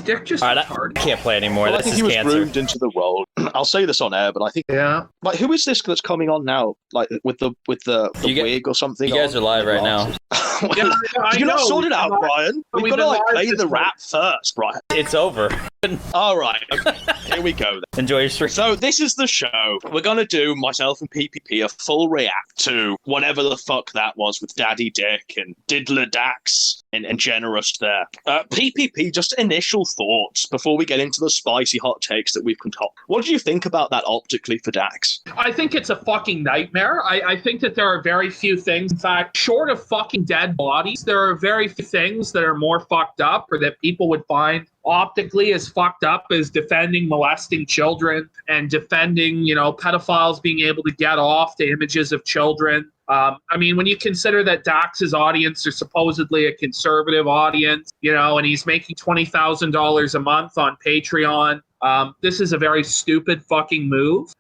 Dick just I retarded? can't play anymore. Well, I This think is he was cancer. groomed into the role. I'll say this on air, but I think like who is this that's coming on now? Like with the wig or something? You guys are live right now. Well, you're not sorted out, Brian. We've got to like play the rap first, Brian. It's over. All right, here we go. Then. Enjoy your stream. So this is the show. We're gonna do, myself and PPP, a full react to whatever the fuck that was with Daddy Dick and Diddler Dax and Generous there. PPP, just initial thoughts before we get into the spicy hot takes that we've concocted. What do you think about that optically for Dax? I think it's a fucking nightmare. I think that there are very few things, in fact, short of fucking dead bodies, there are very few things that are more fucked up or that people would find optically as fucked up as defending molesting children and defending, pedophiles being able to get off to images of children. I mean, when you consider that Dax's audience are supposedly a conservative audience, and he's making $20,000 a month on Patreon, this is a very stupid fucking move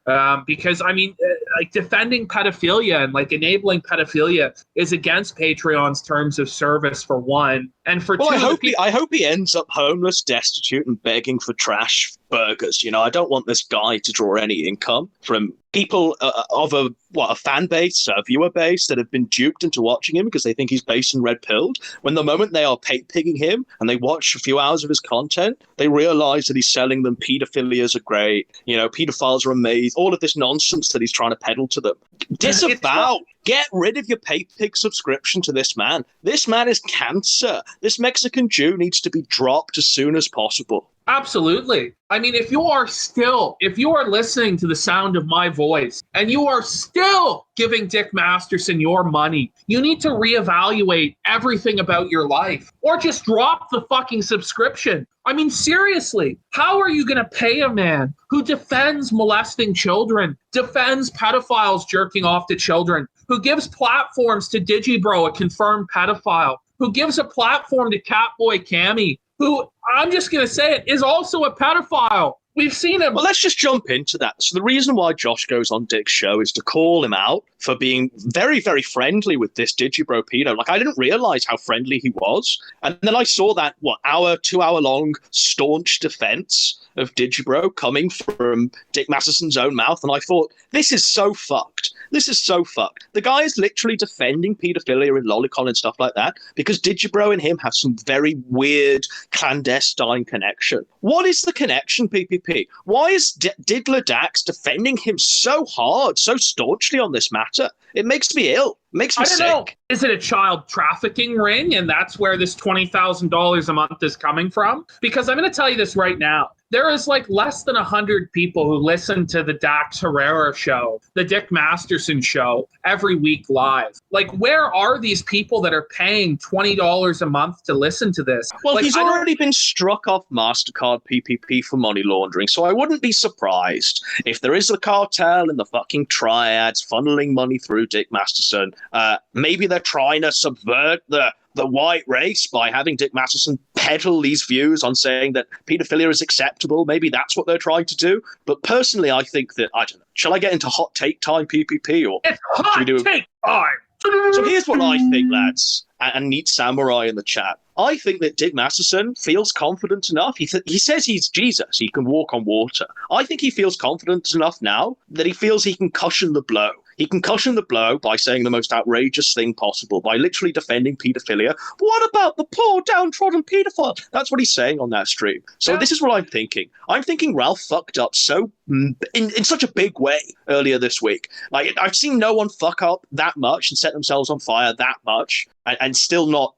because, I mean, like defending pedophilia and like enabling pedophilia is against Patreon's terms of service, for one. And for two, I hope he ends up homeless, destitute, and begging for trash burgers. I don't want this guy to draw any income from people of a fan base, a viewer base that have been duped into watching him because they think he's based and red-pilled. When the moment they are pigging him and they watch a few hours of his content, they realize that he's selling them pedophilias are great, pedophiles are amazing, all of this nonsense that he's trying to peddle to them. Disavow. Get rid of your pay-pig subscription to this man. This man is cancer. This Mexican Jew needs to be dropped as soon as possible. Absolutely. I mean, if you are listening to the sound of my voice and you are still giving Dick Masterson your money, you need to reevaluate everything about your life or just drop the fucking subscription. I mean, seriously, how are you going to pay a man who defends molesting children, defends pedophiles jerking off to children, who gives platforms to Digibro, a confirmed pedophile, who gives a platform to Catboy Cammy, who, I'm just going to say it, is also a pedophile. We've seen him. Well, let's just jump into that. So the reason why Josh goes on Dick's show is to call him out for being very, very friendly with this Digibro pedo. Like, I didn't realize how friendly he was. And then I saw that, 2-hour long staunch defense of Digibro coming from Dick Masterson's own mouth. And I thought, this is so fucked. This is so fucked. The guy is literally defending pedophilia and lolicon and stuff like that because Digibro and him have some very weird clandestine connection. What is the connection, PPP? Why is Diddler Dax defending him so hard, so staunchly on this matter? It makes me ill. It makes me sick. I don't know. Is it a child trafficking ring? And that's where this $20,000 a month is coming from? Because I'm going to tell you this right now. There is like less than 100 people who listen to the Dax Herrera show, the Dick Masterson show, every week live. Like, where are these people that are paying $20 a month to listen to this? Well, he's already been struck off MasterCard PPP for money laundering, so I wouldn't be surprised if there is a cartel in the fucking triads funneling money through Dick Masterson. Maybe they're trying to subvert the white race by having Dick Masterson peddle these views on saying that pedophilia is acceptable. Maybe that's what they're trying to do. But personally, I think that, I don't know, shall I get into hot take time, PPP? Or it's hot take time! So here's what I think, lads, and Neat Samurai in the chat. I think that Dick Masterson feels confident enough. He says he's Jesus. He can walk on water. I think he feels confident enough now that he feels he can cushion the blow. He can cushion the blow by saying the most outrageous thing possible, by literally defending pedophilia. But what about the poor, downtrodden pedophile? That's what he's saying on that stream. So This is what I'm thinking. I'm thinking Ralph fucked up so in such a big way earlier this week. Like, I've seen no one fuck up that much and set themselves on fire that much and still not,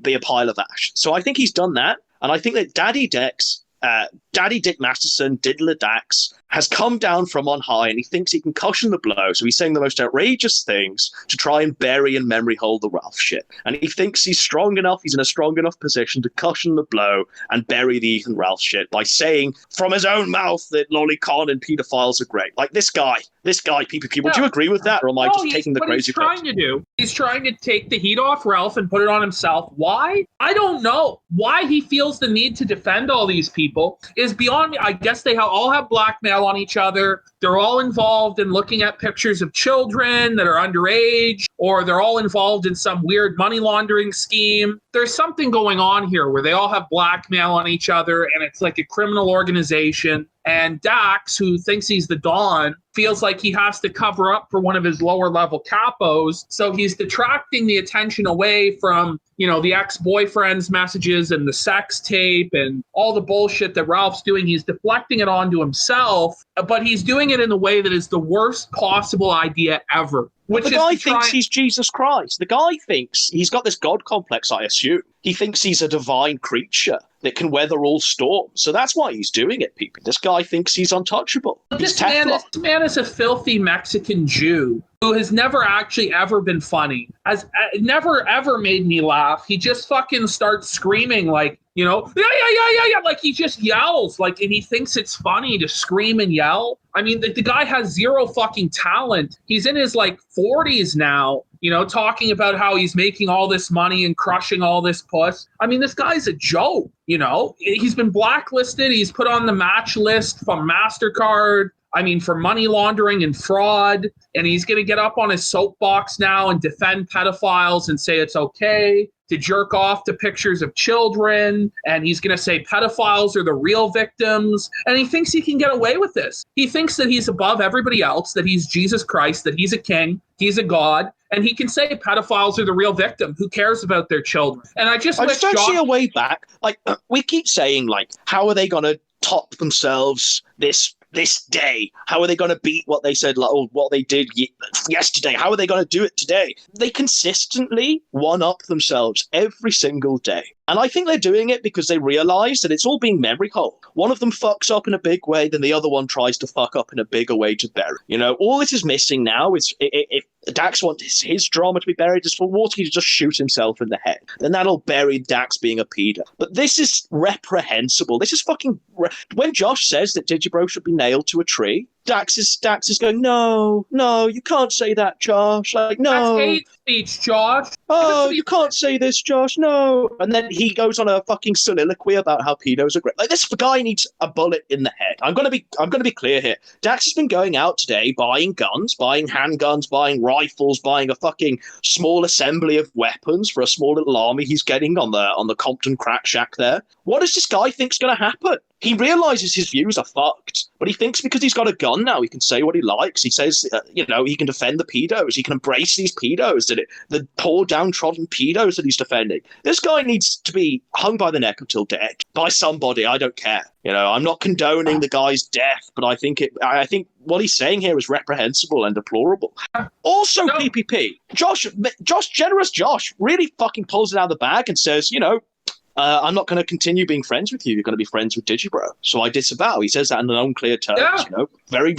be a pile of ash. So I think he's done that. And I think that Daddy Dick Masterson, Diddler Dax, has come down from on high and he thinks he can cushion the blow. So he's saying the most outrageous things to try and bury and memory hold the Ralph shit. And he thinks he's strong enough, he's in a strong enough position to cushion the blow and bury the Ethan Ralph shit by saying from his own mouth that lolicon and pedophiles are great. Like this guy, PPP, would you agree with that? Or am I just taking the crazy pill? He's trying to take the heat off Ralph and put it on himself. Why? I don't know. Why he feels the need to defend all these people is beyond me. I guess they all have blackmail blackmail on each other. They're all involved in looking at pictures of children that are underage, or they're all involved in some weird money laundering scheme. There's something going on here where they all have blackmail on each other, and it's like a criminal organization. And Dax, who thinks he's the Don, feels like he has to cover up for one of his lower level capos. So he's detracting the attention away from, the ex-boyfriend's messages and the sex tape and all the bullshit that Ralph's doing. He's deflecting it onto himself, but he's doing it in a way that is the worst possible idea ever. Which the guy thinks he's Jesus Christ. The guy thinks he's got this God complex, I assume. He thinks he's a divine creature that can weather all storms. So that's why he's doing it, people. This guy thinks he's untouchable. This man is a filthy Mexican Jew who has never actually ever been funny, has never ever made me laugh. He just fucking starts screaming like, yeah, like he just yells, like, and he thinks it's funny to scream and yell. I mean, the guy has zero fucking talent. He's in his 40s now, talking about how he's making all this money and crushing all this puss. I mean, this guy's a joke, He's been blacklisted. He's put on the match list from MasterCard. I mean, for money laundering and fraud. And he's going to get up on his soapbox now and defend pedophiles and say it's okay to jerk off to pictures of children. And he's going to say pedophiles are the real victims. And he thinks he can get away with this. He thinks that he's above everybody else, that he's Jesus Christ, that he's a king, he's a god. And he can say pedophiles are the real victim. Who cares about their children? And I just don't see a way back. We keep saying, how are they going to top themselves this day? How are they going to beat what they said, or what they did yesterday? How are they going to do it today? They consistently one-up themselves every single day. And I think they're doing it because they realize that it's all being memory hole. One of them fucks up in a big way, then the other one tries to fuck up in a bigger way to bury. All this is missing now is if Dax wants his drama to be buried, is for Waterkey to just shoot himself in the head. Then that'll bury Dax being a pedo. But this is reprehensible. This is fucking... When Josh says that Digibro should be nailed to a tree, Dax is going, no, you can't say that, Josh. No. That's hate speech, Josh. Oh, you can't say this, Josh, no. And then he goes on a fucking soliloquy about how pedos are great. This guy needs a bullet in the head. I'm gonna be clear here. Dax has been going out today buying guns, buying handguns, buying rifles, buying a fucking small assembly of weapons for a small little army he's getting on the Compton crack shack there. What does this guy think's gonna happen? He realizes his views are fucked, but he thinks because he's got a gun now, he can say what he likes. He says, he can defend the pedos. He can embrace these pedos, the poor downtrodden pedos that he's defending. This guy needs to be hung by the neck until dead by somebody. I don't care. I'm not condoning the guy's death, but I think what he's saying here is reprehensible and deplorable. Also, no. PPP, generous Josh really fucking pulls it out of the bag and says, I'm not going to continue being friends with you. You're going to be friends with Digibro. So I disavow. He says that in unclear terms, very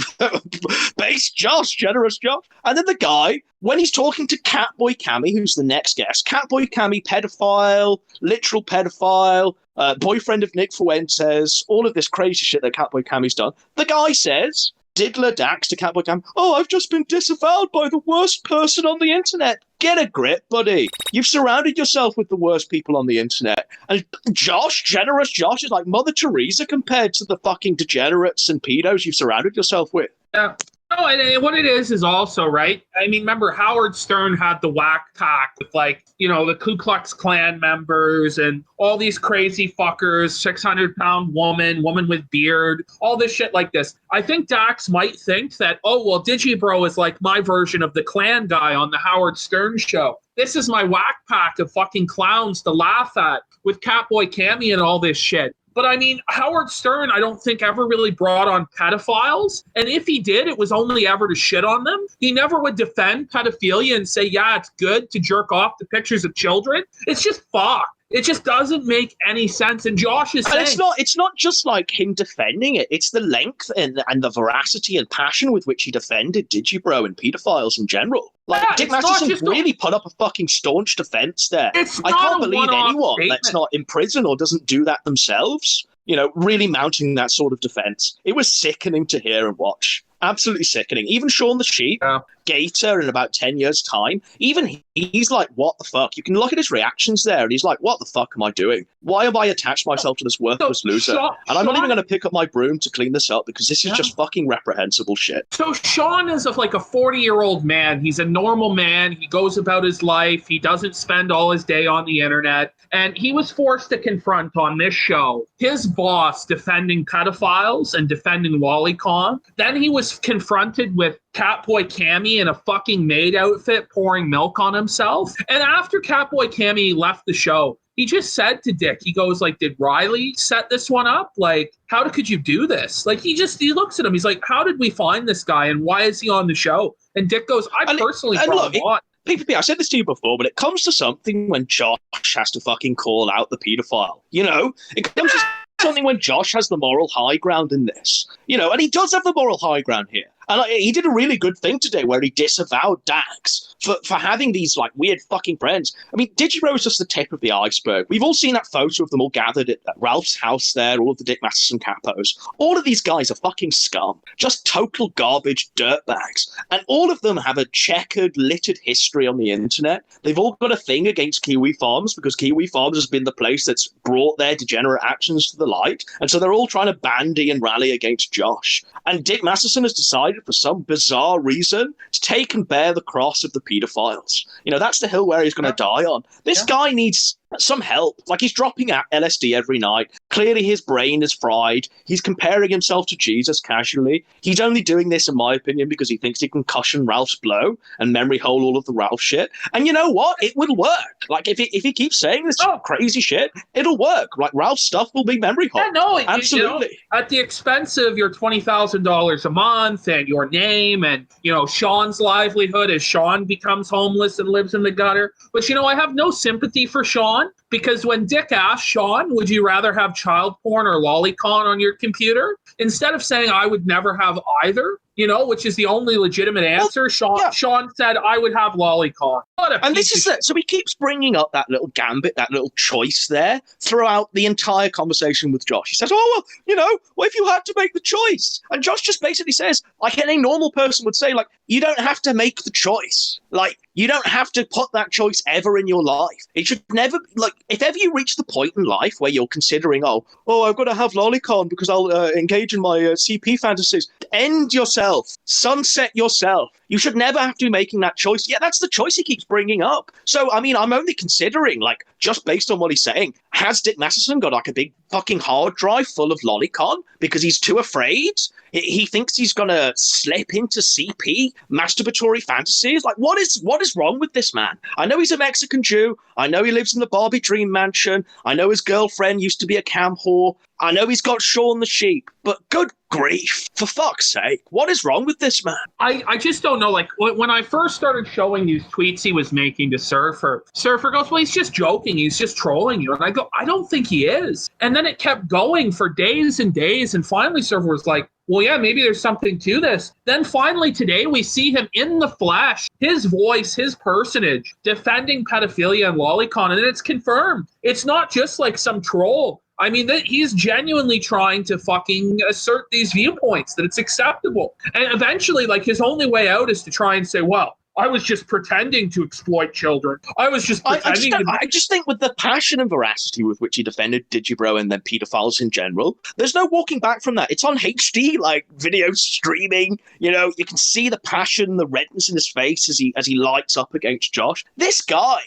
base Josh, generous Josh. And then the guy, when he's talking to Catboy Cammy, who's the next guest, Catboy Cammy, pedophile, literal pedophile, boyfriend of Nick Fuentes, all of this crazy shit that Catboy Cammy's done. The guy says, Diddler Dax to Catboy Cam, I've just been disavowed by the worst person on the internet. Get a grip, buddy. You've surrounded yourself with the worst people on the internet. And Josh, generous Josh, is like Mother Teresa compared to the fucking degenerates and pedos you've surrounded yourself with. Yeah. No, and what it is also, right? I mean, remember, Howard Stern had the whack pack with, the Ku Klux Klan members and all these crazy fuckers, 600-pound woman with beard, all this shit like this. I think Dax might think that, Digibro is like my version of the Klan guy on the Howard Stern show. This is my whack pack of fucking clowns to laugh at with Catboy Cammy and all this shit. But I mean, Howard Stern, I don't think ever really brought on pedophiles. And if he did, it was only ever to shit on them. He never would defend pedophilia and say, yeah, it's good to jerk off to pictures of children. It's just fucked. It just doesn't make any sense. And Josh is saying... It's not just like him defending it. It's the length and the veracity and passion with which he defended Digibro and pedophiles in general. Dick Masterson really put up a fucking staunch defense there. I can't believe anyone that's not in prison or doesn't do that themselves, really mounting that sort of defense. It was sickening to hear and watch. Absolutely sickening. Even Shaun the Sheep, Gator, in about 10 years' time, even he's like, what the fuck? You can look at his reactions there, and he's like, what the fuck am I doing? Why have I attached myself to this worthless loser? And I'm not even going to pick up my broom to clean this up because this is just fucking reprehensible shit. So Shaun is like a 40-year-old man. He's a normal man. He goes about his life. He doesn't spend all his day on the internet. And he was forced to confront on this show his boss defending pedophiles and defending lolicon. Then he was confronted with Catboy Cammy in a fucking maid outfit pouring milk on himself. And after Catboy Cammy left the show, he just said to Dick, he goes like, did Riley set this one up? Like, how could you do this? Like, he looks at him. He's like, how did we find this guy? And why is he on the show? And Dick goes, I personally brought him on. PPP, I said this to you before, but it comes to something when Josh has to fucking call out the pedophile. You know, it comes to something when Josh has the moral high ground in this. You know, and he does have the moral high ground here. And he did a really good thing today where he disavowed Dax for having these like weird fucking friends. I mean, Digibro is just the tip of the iceberg. We've all seen that photo of them all gathered at Ralph's house there, all of the Dick Masterson capos. All of these guys are fucking scum. Just total garbage dirtbags. And all of them have a checkered, littered history on the internet. They've all got a thing against Kiwi Farms because Kiwi Farms has been the place that's brought their degenerate actions to the light. And so they're all trying to bandy and rally against Josh. And Dick Masterson has decided for some bizarre reason to take and bear the cross of the pedophiles. You know, that's the hill where he's going to die on. This guy needs some help. Like, he's dropping out LSD every night. Clearly his brain is fried. He's comparing himself to Jesus casually. He's only doing this, in my opinion, because he thinks he can cushion Ralph's blow and memory hole all of the Ralph shit. And you know what? It will work. Like, if he keeps saying this crazy shit, it'll work. Like, Ralph's stuff will be memory hole. Yeah, no, absolutely. You know, at the expense of your $20,000 a month and your name and, you know, Sean's livelihood as Sean becomes homeless and lives in the gutter. But, you know, I have no sympathy for Sean. Because when Dick asked Sean, would you rather have child porn or lolicon on your computer? Instead of saying, I would never have either, you know, which is the only legitimate answer, Sean said, I would have lolicon. And this is it. So he keeps bringing up that little gambit, that little choice there throughout the entire conversation with Josh. He says, oh, well, you know, what if you had to make the choice? And Josh just basically says, like any normal person would say, like, you don't have to make the choice. Like, you don't have to put that choice ever in your life. It should never, like, if ever you reach the point in life where you're considering, oh, I've got to have lolicon because I'll engage in my CP fantasies, end yourself, sunset yourself. You should never have to be making that choice. Yeah, that's the choice he keeps bringing up. So, I mean, I'm only considering, like, just based on what he's saying, has Dick Masterson got, like, a big fucking hard drive full of lolicon because he's too afraid? He thinks he's going to slip into CP masturbatory fantasies? Like, what is wrong with this man? I know he's a Mexican Jew. I know he lives in the Barbie Dream Mansion. I know his girlfriend used to be a cam whore. I know he's got Shaun the Sheep. But good grief, for fuck's sake, what is wrong with this man? I just don't know. Like, when I first started showing these tweets he was making to Surfer goes, well, he's just joking. He's just trolling you. And I go, I don't think he is. And then it kept going for days and days. And finally, Surfer was like, well, yeah, maybe there's something to this. Then finally today, we see him in the flesh, his voice, his personage, defending pedophilia and lolicon. And it's confirmed. It's not just like some troll. I mean, he's genuinely trying to fucking assert these viewpoints, that it's acceptable. And eventually, like, his only way out is to try and say, well, I was just pretending to exploit children. I was just pretending I just think with the passion and veracity with which he defended Digibro and then pedophiles in general, there's no walking back from that. It's on HD, like, video streaming. You know, you can see the passion, the redness in his face as he lights up against Josh. This guy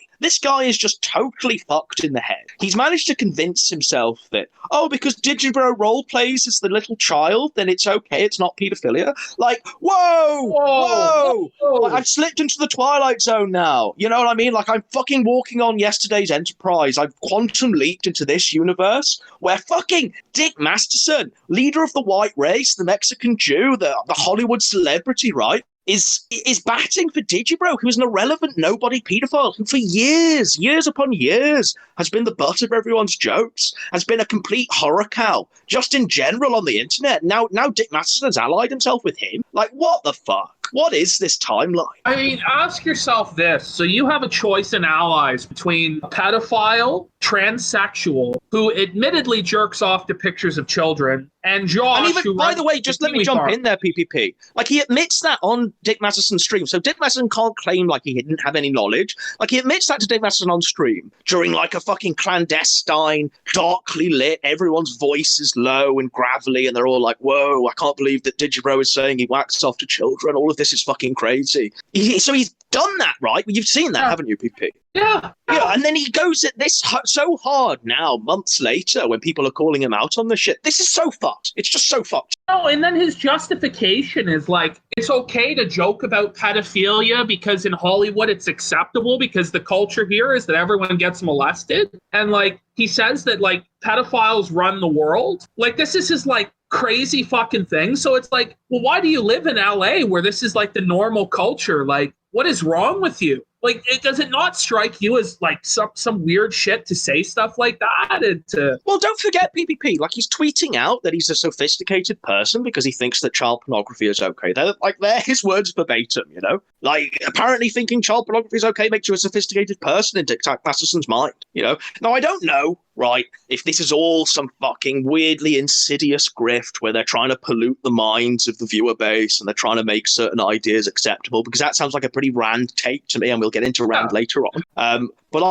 is just totally fucked in the head. He's managed to convince himself that, because Digibro role plays as the little child, then it's okay, it's not pedophilia. Like, whoa. Like, I've slipped into the Twilight Zone now. You know what I mean? Like, I'm fucking walking on yesterday's Enterprise. I've quantum leaped into this universe where fucking Dick Masterson, leader of the white race, the Mexican Jew, the Hollywood celebrity, right? Is batting for Digibro, who's an irrelevant nobody paedophile who for years upon years has been the butt of everyone's jokes, has been a complete horror cow, just in general on the internet. Now Dick Masterson has allied himself with him. Like, what the fuck? What is this timeline? I mean, ask yourself this. So you have a choice in allies between a pedophile, transsexual, who admittedly jerks off to pictures of children, and Josh, And even, who by runs the way, just let me jump in there, PPP. Like, he admits that on Dick Masterson's stream. So Dick Masterson can't claim, like, he didn't have any knowledge. Like, he admits that to Dick Masterson on stream during, like, a fucking clandestine, darkly lit, everyone's voice is low and gravelly, and they're all like, whoa, I can't believe that Digibro is saying he whacks off to children. All of this is fucking crazy. So he's done that, right? You've seen that, haven't you, PP? Yeah. And then he goes at this so hard now, months later, when people are calling him out on the shit. This is so fucked. It's just so fucked. Oh, and then his justification is like, it's okay to joke about pedophilia because in Hollywood it's acceptable because the culture here is that everyone gets molested. And like, he says that like pedophiles run the world. Like, this is his like crazy fucking thing. So it's like, well, why do you live in LA where this is like the normal culture? Like, what is wrong with you? Like, does it not strike you as like some weird shit to say stuff like that? Well, don't forget PPP. Like, he's tweeting out that he's a sophisticated person because he thinks that child pornography is okay. They're his words verbatim, you know? Like, apparently thinking child pornography is okay makes you a sophisticated person in Dick Masterson's mind, you know? Now, I don't know, right, if this is all some fucking weirdly insidious grift where they're trying to pollute the minds of the viewer base and they're trying to make certain ideas acceptable, because that sounds like a pretty Rand take to me, and we'll get into Rand later on. But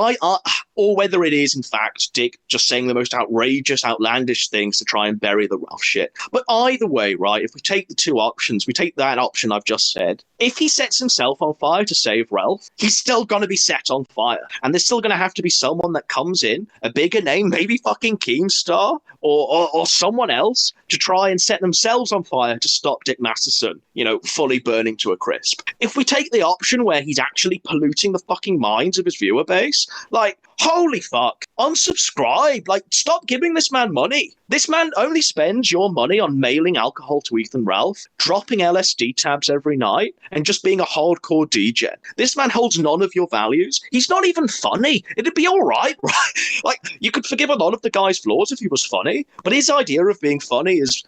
or whether it is, in fact, Dick just saying the most outrageous, outlandish things to try and bury the Ralph shit. But either way, right, if we take the two options, we take that option I've just said, if he sets himself on fire to save Ralph, he's still going to be set on fire. And there's still going to have to be someone that comes in, a bigger name, maybe fucking Keemstar, or someone else, to try and set themselves on fire to stop Dick Masterson, you know, fully burning to a crisp. If we take the option where he's actually polluting the fucking minds of his viewer base, like, holy fuck, unsubscribe. Like, stop giving this man money. This man only spends your money on mailing alcohol to Ethan Ralph, dropping LSD tabs every night, and just being a hardcore DJ. This man holds none of your values. He's not even funny. It'd be all right, right? Like, you could forgive a lot of the guy's flaws if he was funny, but his idea of being funny is,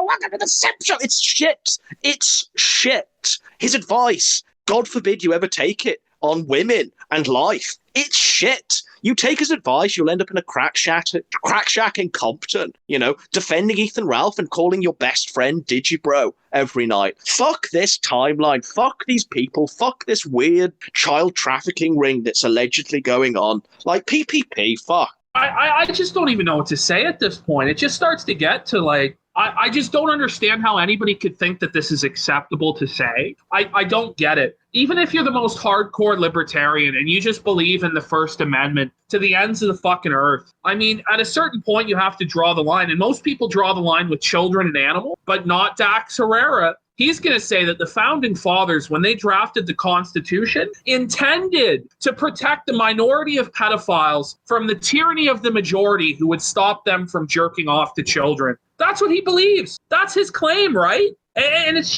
welcome to the Sip Show. It's shit. It's shit. His advice, God forbid you ever take it, on women and life, it's shit. You take his advice, you'll end up in a crack shack in Compton, you know, defending Ethan Ralph and calling your best friend Digibro every night. Fuck this timeline. Fuck these people. Fuck this weird child trafficking ring that's allegedly going on. Like, PPP, fuck. I just don't even know what to say at this point. It just starts to get to like, I just don't understand how anybody could think that this is acceptable to say. I don't get it. Even if you're the most hardcore libertarian and you just believe in the First Amendment to the ends of the fucking earth, I mean, at a certain point, you have to draw the line. And most people draw the line with children and animals, but not Dax Herrera. He's going to say that the founding fathers, when they drafted the Constitution, intended to protect the minority of pedophiles from the tyranny of the majority who would stop them from jerking off to children. That's what he believes. That's his claim, right? And it's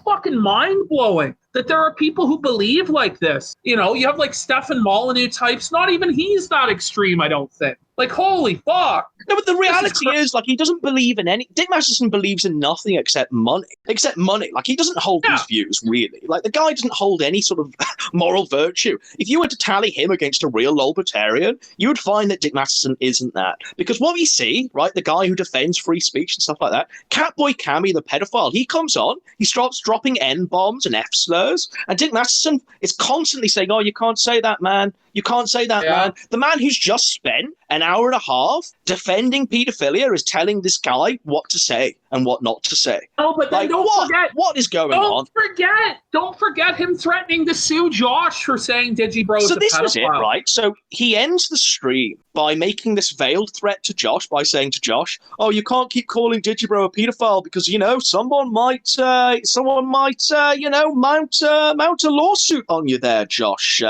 fucking mind-blowing that there are people who believe like this. You know, you have like Stefan Molyneux types. Not even he's that extreme, I don't think. Like, holy fuck. No, but the reality is, like, he doesn't believe in any... Dick Masterson believes in nothing except money. Except money. Like, he doesn't hold these views, really. Like, the guy doesn't hold any sort of moral virtue. If you were to tally him against a real libertarian, you would find that Dick Masterson isn't that. Because what we see, right, the guy who defends free speech and stuff like that, Catboy Cammy, the pedophile, he comes on, he starts dropping N-bombs and F-slurs, and Dick Masterson is constantly saying, oh, you can't say that, man. You can't say that, man. The man who's just spent an hour and a half defending paedophilia is telling this guy what to say and what not to say. Oh, but then don't forget. What is going on? Don't forget him threatening to sue Josh for saying Digibro is a pedophile. So this was it, right? So he ends the stream by making this veiled threat to Josh by saying to Josh, oh, you can't keep calling Digibro a pedophile because, you know, someone might you know, mount a lawsuit on you there, Josh.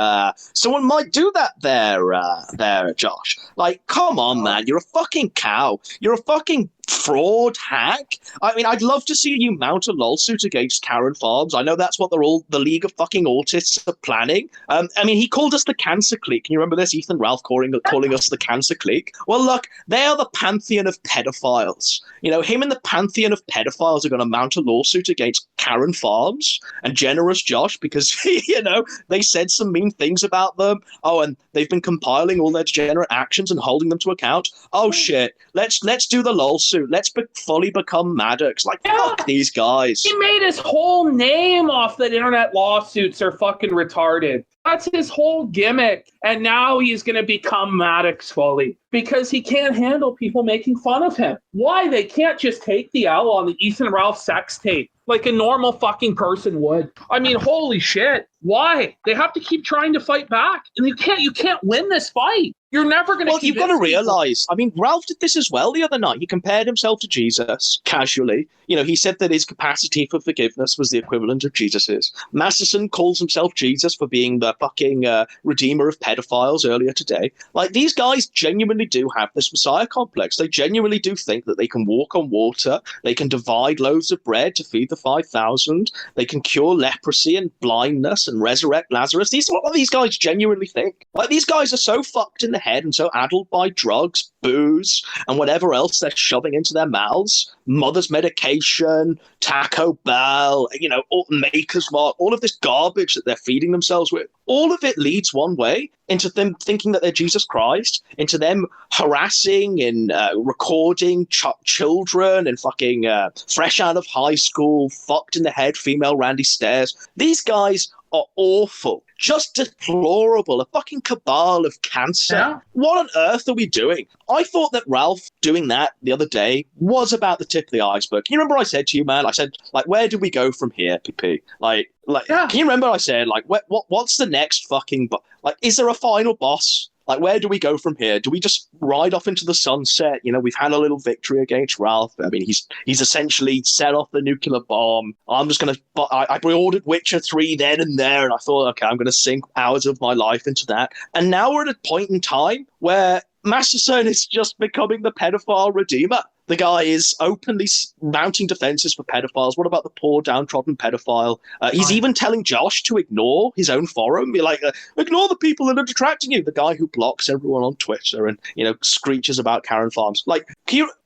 Someone might do that there, Josh. Like, come on, man. You're a fucking cow. You're a fucking fraud, hack. I mean, I'd love to see you mount a lawsuit against Karen Farms. I know that's what the League of Fucking Autists are planning. I mean, he called us the Cancer Clique. Can you remember this? Ethan Ralph calling us the Cancer Clique. Well, look, they are the pantheon of pedophiles. You know, him and the pantheon of pedophiles are going to mount a lawsuit against Karen Farms and Generous Josh because, you know, they said some mean things about them. Oh, and they've been compiling all their degenerate actions and holding them to account. Oh, shit. Let's do the lawsuit. Let's fully become Maddox. Like, fuck these guys. He made his whole name off that internet lawsuits are fucking retarded. That's his whole gimmick. And now he's going to become Maddox fully because he can't handle people making fun of him. Why? They can't just take the L on the Ethan Ralph sex tape like a normal fucking person would. I mean, holy shit. Why? They have to keep trying to fight back. And you can't win this fight. You're never going to. Well, you've got to realize, I mean, Ralph did this as well the other night. He compared himself to Jesus casually. You know, he said that his capacity for forgiveness was the equivalent of Jesus's. Masterson calls himself Jesus for being the fucking redeemer of pedophiles earlier today. Like, these guys genuinely do have this Messiah complex. They genuinely do think that they can walk on water. They can divide loaves of bread to feed the 5,000. They can cure leprosy and blindness and resurrect Lazarus. These are what these guys genuinely think. Like, these guys are so fucked in the head and so addled by drugs, booze, and whatever else they're shoving into their mouths, mother's medication, Taco Bell, you know, Maker's Mark, all of this garbage that they're feeding themselves with. All of it leads one way, into them thinking that they're Jesus Christ, into them harassing and recording children and fucking fresh out of high school, fucked in the head female Randy Stairs. These guys are awful, just deplorable, a fucking cabal of cancer. Yeah. What on earth are we doing? I thought that Ralph doing that the other day was about the tip of the iceberg. Can you remember I said to you, man? I said, like, where do we go from here, PP? Like, yeah. Can you remember I said, like, what's the next fucking, like, is there a final boss? Like, where do we go from here? Do we just ride off into the sunset? You know, we've had a little victory against Ralph. I mean, he's essentially set off the nuclear bomb. I'm just going to... I pre-ordered Witcher 3 then and there, and I thought, okay, I'm going to sink hours of my life into that. And now we're at a point in time where Masterson is just becoming the pedophile redeemer. The guy is openly mounting defenses for pedophiles. What about the poor, downtrodden pedophile? He's even telling Josh to ignore his own forum. Be like, ignore the people that are detracting you. The guy who blocks everyone on Twitter and, you know, screeches about Karen Farms. Like,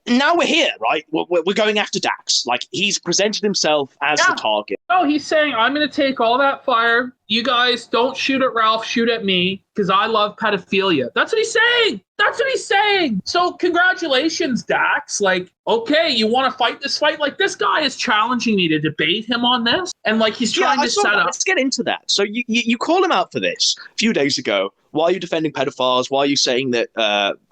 now we're here, right? We're going after Dax. Like, he's presented himself as the target. No, he's saying, I'm going to take all that fire. You guys don't shoot at Ralph, shoot at me, because I love pedophilia. That's what he's saying. That's what he's saying. So congratulations, Dax. Like, okay, you want to fight this fight? Like, this guy is challenging me to debate him on this. And, like, he's trying to set up. Let's get into that. So you call him out for this a few days ago. Why are you defending pedophiles? Why are you saying that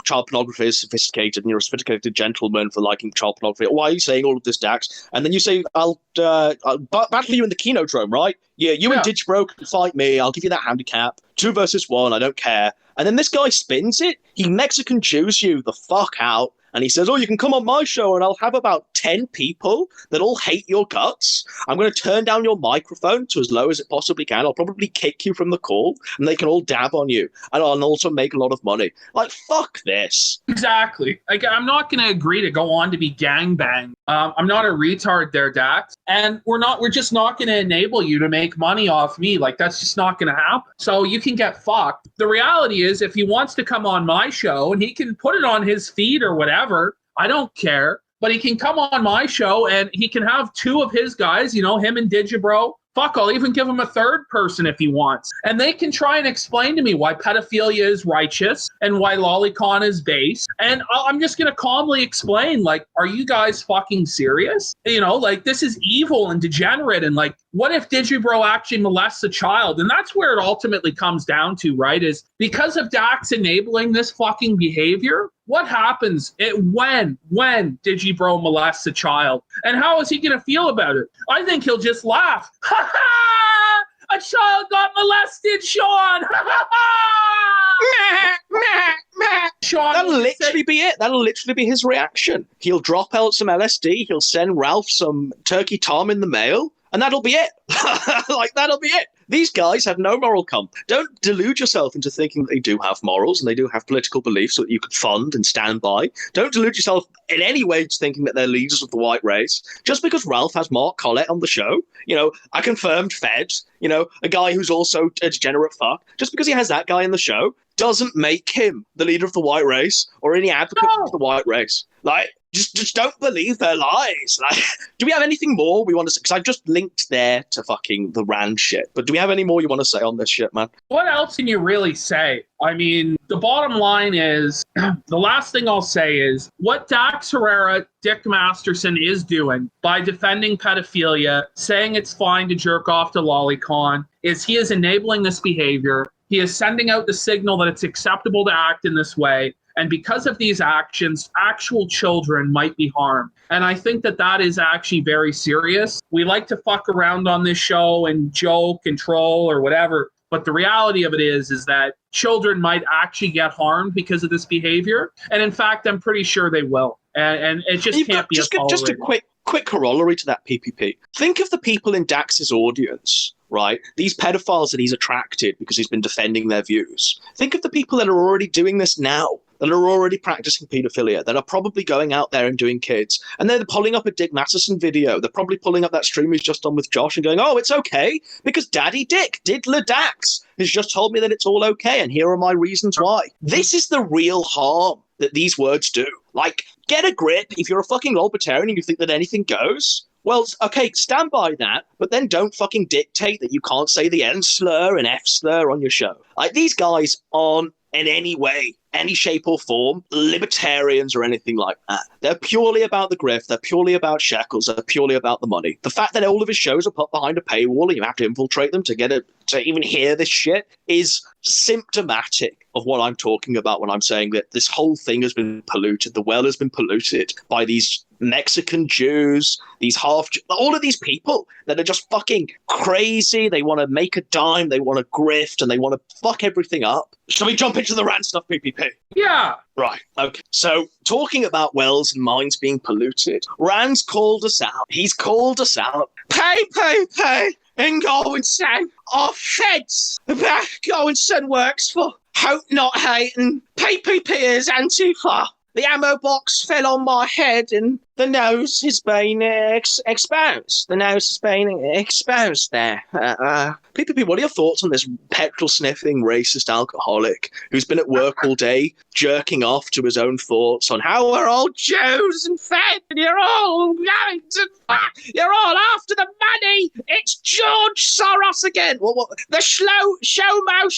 child pornography is sophisticated and you're a sophisticated gentleman for liking child pornography? Why are you saying all of this, Dax? And then you say, I'll battle you in the Kinodrome, right? Yeah, you and Digibro can fight me. I'll give you that handicap. 2 versus 1. I don't care. And then this guy spins it. He Mexican Jews you the fuck out. And he says, oh, you can come on my show and I'll have about 10 people that all hate your guts. I'm going to turn down your microphone to as low as it possibly can. I'll probably kick you from the call and they can all dab on you. And I'll also make a lot of money. Like, fuck this. Exactly. Like, I'm not going to agree to go on to be gangbanged. I'm not a retard there, Dax. And we're just not going to enable you to make money off me. Like, that's just not going to happen. So you can get fucked. The reality is, if he wants to come on my show and he can put it on his feed or whatever, I don't care, but he can come on my show and he can have 2 of his guys, you know, him and Digibro. Fuck, I'll even give him a 3rd person if he wants. And they can try and explain to me why pedophilia is righteous and why lolicon is base. And I'm just going to calmly explain, like, are you guys fucking serious? You know, like, this is evil and degenerate. And, like, what if Digibro actually molests a child? And that's where it ultimately comes down to, right? Is because of Dax enabling this fucking behavior, what happens when Digibro molests a child? And how is he going to feel about it? I think he'll just laugh. Ha ha! A child got molested, Sean! Ha ha ha! Sean, that'll literally be it. That'll literally be his reaction. He'll drop out some LSD. He'll send Ralph some turkey tom in the mail. and that'll be it. Like, that'll be it. These guys have no moral compass. Don't delude yourself into thinking that they do have morals and they do have political beliefs that you could fund and stand by. Don't delude yourself in any way into thinking that they're leaders of the white race. Just because Ralph has Mark Collett on the show, a confirmed Fed, a guy who's also a degenerate fuck, just because he has that guy in the show doesn't make him the leader of the white race or any advocate of the white race. Like, just don't believe their lies. Like, do we have anything more we want to say? Because I've just linked there to fucking the Rand shit. But do we have any more you want to say on this shit, man? What else can you really say? I mean, the bottom line is, the last thing I'll say is, what Dax Herrera, Dick Masterson is doing by defending pedophilia, saying it's fine to jerk off to lolicon, is he is enabling this behavior. He is sending out the signal that it's acceptable to act in this way. And because of these actions, actual children might be harmed. And I think that that is actually very serious. We like to fuck around on this show and joke and troll or whatever. But the reality of it is that children might actually get harmed because of this behavior. And in fact, I'm pretty sure they will. And it just can't be just a quick corollary to that, PPP. Think of the people in Dax's audience, right? These pedophiles that he's attracted because he's been defending their views. Think of the people that are already doing this now, that are already practicing pedophilia, that are probably going out there and doing kids. And they're pulling up a Dick Masterson video. They're probably pulling up that stream he's just done with Josh and going, oh, it's okay, because Daddy Dick, Diddler Dax, has just told me that it's all okay, and here are my reasons why. This is the real harm that these words do. Like, get a grip. If you're a fucking libertarian and you think that anything goes, well, okay, stand by that, but then don't fucking dictate that you can't say the N slur and F slur on your show. Like, these guys aren't in any way, any shape or form, libertarians or anything like that. They're purely about the grift. They're purely about shekels. They're purely about the money. The fact that all of his shows are put behind a paywall and you have to infiltrate them to even hear this shit is symptomatic of what I'm talking about when I'm saying that this whole thing has been polluted. The well has been polluted by these Mexican Jews, all of these people that are just fucking crazy. They want to make a dime. They want to grift and they want to fuck everything up. Shall we jump into the Rand stuff, PPP? Yeah. Right. Okay. So, talking about wells and mines being polluted, Rand's called us out. He's called us out. Pay. And Gowenson are feds that Gowenson works for. Hope not hating. PPP is Antifa. The ammo box fell on my head and the nose has been exposed. The nose has been exposed there. PPP, what are your thoughts on this petrol-sniffing racist alcoholic who's been at work all day jerking off to his own thoughts on how we're all Jews and fed and you're all after the money? It's George Soros again. What? The slow-mo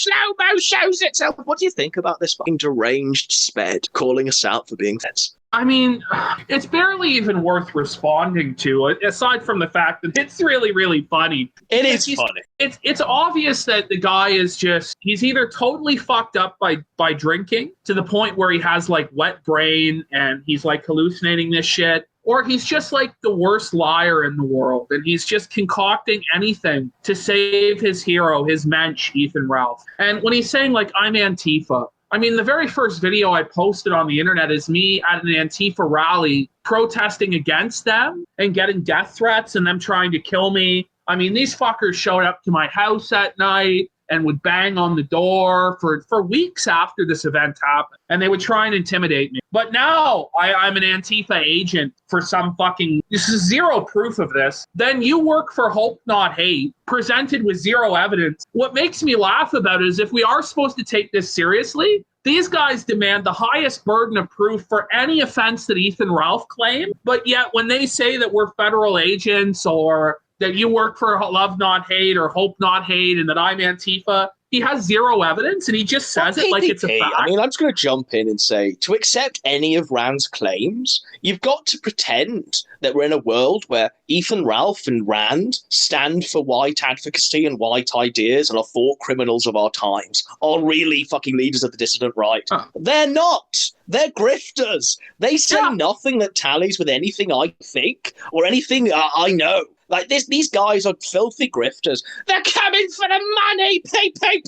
shows itself. What do you think about this fucking deranged sped calling us out for being feds? I mean, it's barely even worth responding to, aside from the fact that it's really, really funny. It is funny. It's obvious that the guy is he's either totally fucked up by drinking to the point where he has like wet brain and he's like hallucinating this shit, or he's just like the worst liar in the world and he's just concocting anything to save his hero, his mensch, Ethan Ralph. And when he's saying like, I'm Antifa, I mean, the very first video I posted on the internet is me at an Antifa rally protesting against them and getting death threats and them trying to kill me. I mean, these fuckers showed up to my house at night and would bang on the door for weeks after this event happened. And they would try and intimidate me. But now I'm an Antifa agent for some fucking... This is zero proof of this. Then you work for Hope Not Hate, presented with zero evidence. What makes me laugh about it is if we are supposed to take this seriously, these guys demand the highest burden of proof for any offense that Ethan Ralph claimed. But yet when they say that we're federal agents or that you work for Love Not Hate or Hope Not Hate and that I'm Antifa, he has zero evidence and he just says it like it's a fact. I mean, I'm just going to jump in and say, to accept any of Rand's claims, you've got to pretend that we're in a world where Ethan Ralph and Rand stand for white advocacy and white ideas and are thought criminals of our times, are really fucking leaders of the dissident right. Huh. They're not. They're grifters. They say nothing that tallies with anything I think or anything I know. Like these guys are filthy grifters. They're coming for the money, PPP.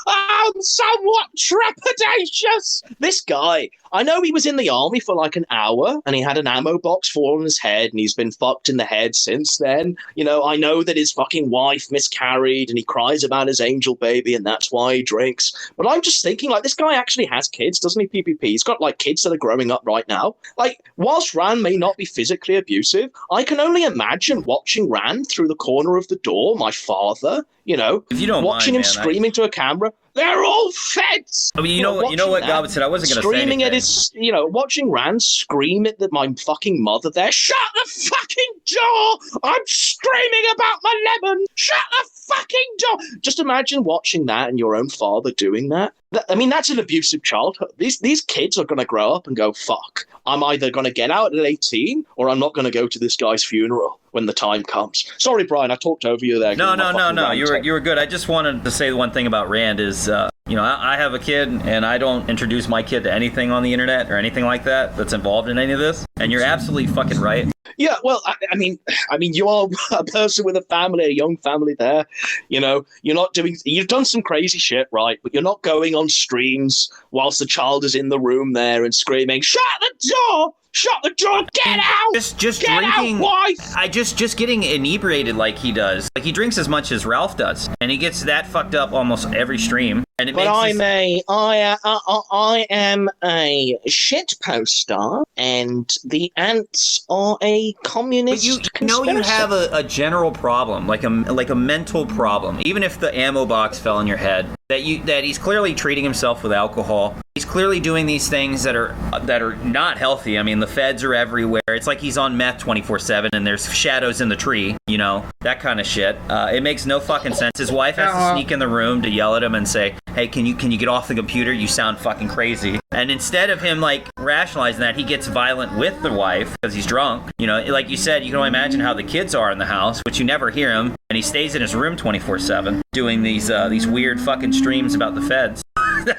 I'm somewhat trepidatious. This guy, I know he was in the army for like an hour and he had an ammo box fall on his head and he's been fucked in the head since then. You know, I know that his fucking wife miscarried and he cries about his angel baby and that's why he drinks. But I'm just thinking, like, this guy actually has kids, doesn't he, PPP? He's got, like, kids that are growing up right now. Like, whilst Rand may not be physically abusive, I can only imagine watching Rand through the corner of the door, my father, you know, if you don't watching mind, him screaming to a camera. They're all feds. I mean, you know what, Galvin said. I wasn't going to say anything. Screaming at his, you know, watching Rand scream at my fucking mother there. Shut the fucking door! I'm screaming about my lemon. Shut the fucking door! Just imagine watching that and your own father doing that. I mean, that's an abusive childhood. These kids are going to grow up and go, fuck, I'm either going to get out at 18 or I'm not going to go to this guy's funeral when the time comes. Sorry, Brian, I talked over you there. No. You were good. I just wanted to say one thing about Rand is, you know, I have a kid and I don't introduce my kid to anything on the internet or anything like that that's involved in any of this. And you're absolutely fucking right. Yeah, well, I mean, you are a person with a family, a young family there. You know, you've done some crazy shit, right? But you're not going on streams whilst the child is in the room there and screaming, shut the door! Shut the door! Get out! Just get drinking. Out, wife! I just getting inebriated like he does. Like he drinks as much as Ralph does, and he gets that fucked up almost every stream. And it but makes I am a shit poster, and the ants are a communist. But you know you have a general problem, like a mental problem. Even if the ammo box fell in your head, that he's clearly treating himself with alcohol. He's clearly doing these things that are not healthy. I mean, the feds are everywhere. It's like he's on meth 24/7, and there's shadows in the tree. You know, that kind of shit. It makes no fucking sense. His wife has to sneak in the room to yell at him and say, "Hey, can you get off the computer? You sound fucking crazy." And instead of him like rationalizing that, he gets violent with the wife because he's drunk. You know, like you said, you can only imagine how the kids are in the house, which you never hear him. And he stays in his room 24/7 doing these weird fucking streams about the feds.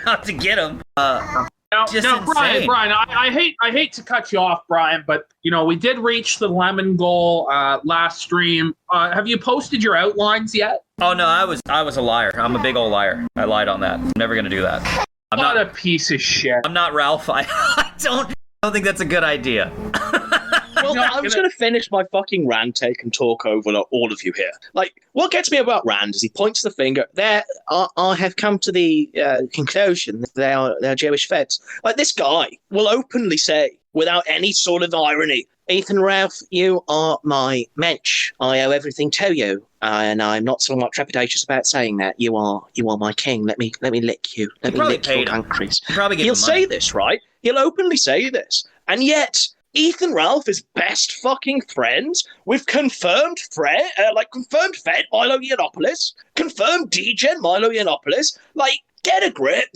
How to get him. Now, Brian, I hate to cut you off, Brian, but you know we did reach the lemon goal last stream. Have you posted your outlines yet? Oh no, I was a liar. I'm a big old liar. I lied on that. I'm never gonna do that. I'm not a piece of shit. I'm not Ralph. I don't think that's a good idea. Well, I'm just going to finish my fucking Rand take and talk over all of you here. Like, what gets me about Rand is he points the finger. I have come to the conclusion that they're Jewish feds. Like, this guy will openly say, without any sort of irony, Ethan Ralph, you are my mensch. I owe everything to you, and I'm not somewhat trepidatious about saying that. You are my king. Let me lick you. Let me lick your countries. He'll say this, right? He'll openly say this, and yet Ethan Ralph is best fucking friends with confirmed Fed Milo Yiannopoulos, confirmed DGen Milo Yiannopoulos. Like, get a grip,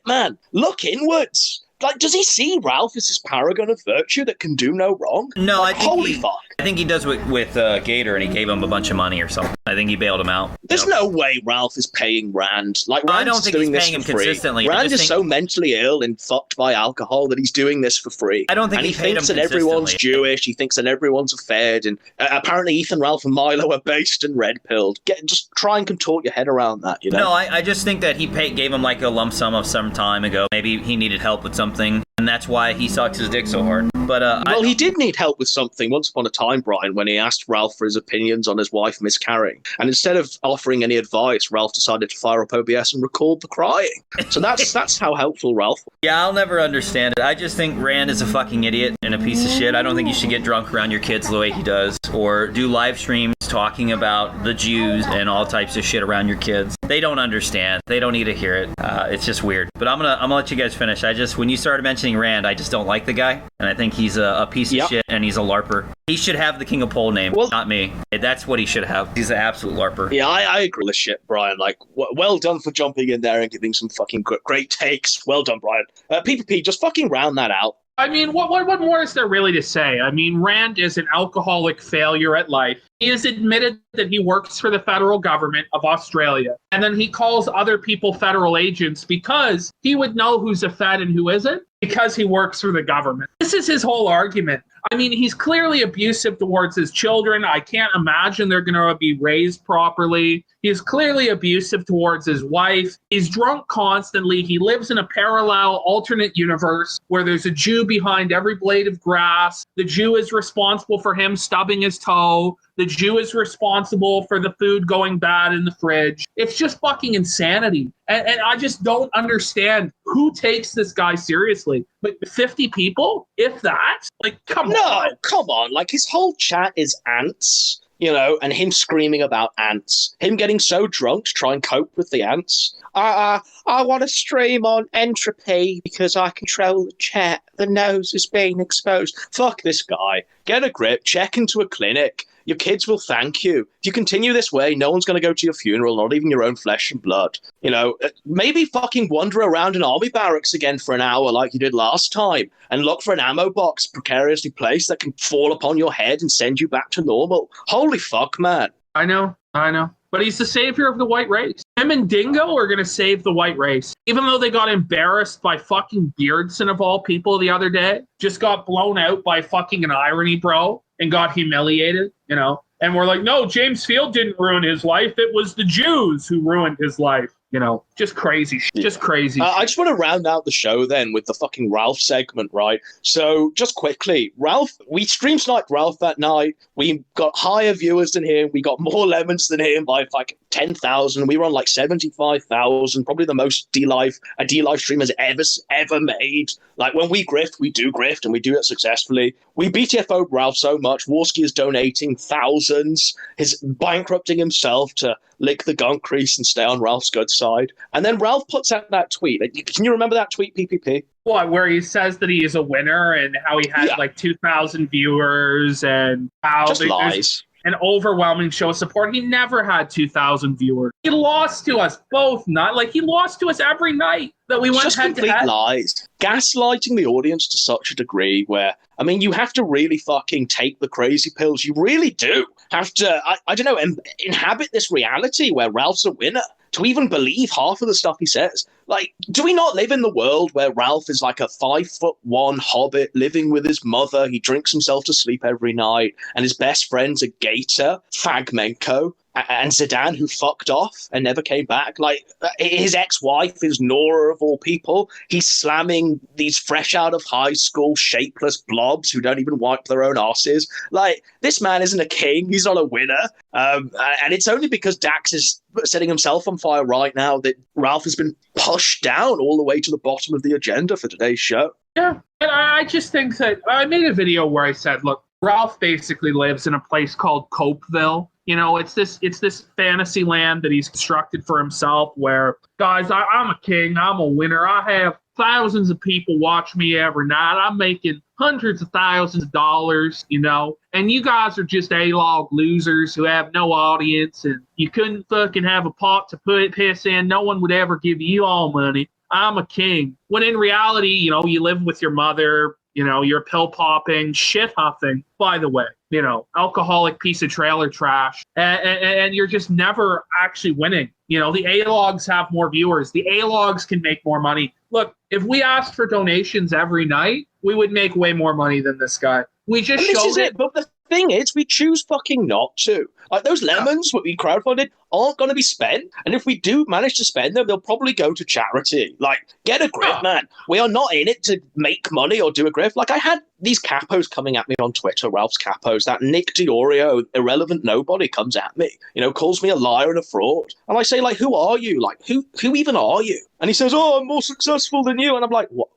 man. Look inwards. Like, does he see Ralph as this paragon of virtue that can do no wrong? No, like, I think he does with Gator, and he gave him a bunch of money or something. I think he bailed him out. There's no way Ralph is paying Rand. Like, Rand's I don't think doing he's this paying him for free. consistently. Rand is so mentally ill and fucked by alcohol that he's doing this for free. I don't think and he paid thinks him that everyone's consistently. Jewish. He thinks that everyone's a Fed, and apparently Ethan Ralph and Milo are based and red-pilled. Just try and contort your head around that, you know? No, I just think that he gave him like a lump sum of some time ago. Maybe he needed help with something, and that's why he sucks his dick so hard. But well, he did need help with something once upon a time, Brian, when he asked Ralph for his opinions on his wife miscarrying. And instead of offering any advice, Ralph decided to fire up OBS and record the crying. So that's how helpful Ralph was. Yeah, I'll never understand it. I just think Rand is a fucking idiot and a piece of shit. I don't think you should get drunk around your kids the way he does, or do live streams talking about the Jews and all types of shit around your kids. They don't understand. They don't need to hear it. It's just weird. But I'm gonna let you guys finish. When you started mentioning Rand, I just don't like the guy, and I think he's a piece of shit, and he's a LARPer. He should have the King of Pole name, not me. That's what he should have. He's an absolute LARPer. Yeah, I agree with this shit, Brian. Like, well done for jumping in there and giving some fucking great takes. Well done, Brian. PPP, just fucking round that out. I mean, what more is there really to say? I mean, Rand is an alcoholic failure at life. He has admitted that he works for the federal government of Australia. And then he calls other people federal agents because he would know who's a Fed and who isn't, because he works for the government. This is his whole argument. I mean, he's clearly abusive towards his children. I can't imagine they're going to be raised properly. He's clearly abusive towards his wife. He's drunk constantly. He lives in a parallel alternate universe where there's a Jew behind every blade of grass. The Jew is responsible for him stubbing his toe. The Jew is responsible for the food going bad in the fridge. It's just fucking insanity. And I just don't understand who takes this guy seriously. Like 50 people, if that? Like, come on. No, come on. Like, his whole chat is ants, you know, and him screaming about ants. Him getting so drunk to try and cope with the ants. I want to stream on entropy because I control the chat. The nose is being exposed. Fuck this guy. Get a grip. Check into a clinic. Your kids will thank you. If you continue this way, no one's going to go to your funeral, not even your own flesh and blood. You know, maybe fucking wander around an army barracks again for an hour like you did last time and look for an ammo box precariously placed that can fall upon your head and send you back to normal. Holy fuck, man. I know. But he's the savior of the white race. Him and Dingo are going to save the white race. Even though they got embarrassed by fucking Beardson of all people the other day, just got blown out by fucking an irony bro and got humiliated, you know? And we're like, no, James Field didn't ruin his life. It was the Jews who ruined his life. You know, just crazy. Just crazy. I just want to round out the show then with the fucking Ralph segment, right? So just quickly, Ralph, we stream sniped Ralph that night. We got higher viewers than him. We got more lemons than him by like 10,000. We were on like 75,000, probably the most a D-Live stream has ever made. Like when we grift, we do grift and we do it successfully. We BTFO'd Ralph so much. Warski is donating thousands. He's bankrupting himself to lick the gunk crease and stay on Ralph's good side. And then Ralph puts out that tweet. Can you remember that tweet, PPP? What, where he says that he is a winner and how he had like 2,000 viewers and how just lies. An overwhelming show of support. He never had 2,000 viewers. He lost to us both. He lost to us every night that we went just head to complete head. Lies. Gaslighting the audience to such a degree where, I mean, you have to really fucking take the crazy pills. You really do have to, I don't know, inhabit this reality where Ralph's a winner to even believe half of the stuff he says. Like, do we not live in the world where Ralph is like a 5'1" hobbit living with his mother? He drinks himself to sleep every night, and his best friend's a gator, Fagmenko, and Zidane, who fucked off and never came back. Like, his ex-wife is Nora, of all people. He's slamming these fresh out of high school shapeless blobs who don't even wipe their own asses. Like, this man isn't a king. He's not a winner. And it's only because Dax is setting himself on fire right now that Ralph has been pushed down all the way to the bottom of the agenda for today's show. Yeah, and I just think that I made a video where I said, look, Ralph basically lives in a place called Copeville. You know, it's this fantasy land that he's constructed for himself where, guys, I'm a king, I'm a winner. I have thousands of people watch me every night. I'm making hundreds of thousands of dollars, you know, and you guys are just A-log losers who have no audience and you couldn't fucking have a pot to put piss in. No one would ever give you all money. I'm a king. When in reality, you know, you live with your mother, you know, you're pill popping, shit huffing, by the way, you know, alcoholic piece of trailer trash. And you're just never actually winning. You know, the A-logs have more viewers. The A-logs can make more money. Look, if we asked for donations every night, we would make way more money than this guy. We just showed this is it. But the thing is, we choose fucking not to. Like, those lemons, what we crowdfunded, aren't going to be spent. And if we do manage to spend them, they'll probably go to charity. Like, get a grip, man. We are not in it to make money or do a grift. Like, I had these capos coming at me on Twitter, Ralph's capos. That Nick Diorio, irrelevant nobody, comes at me, you know, calls me a liar and a fraud. And I say, like, who are you? Like, who even are you? And he says, oh, I'm more successful than you. And I'm like, what?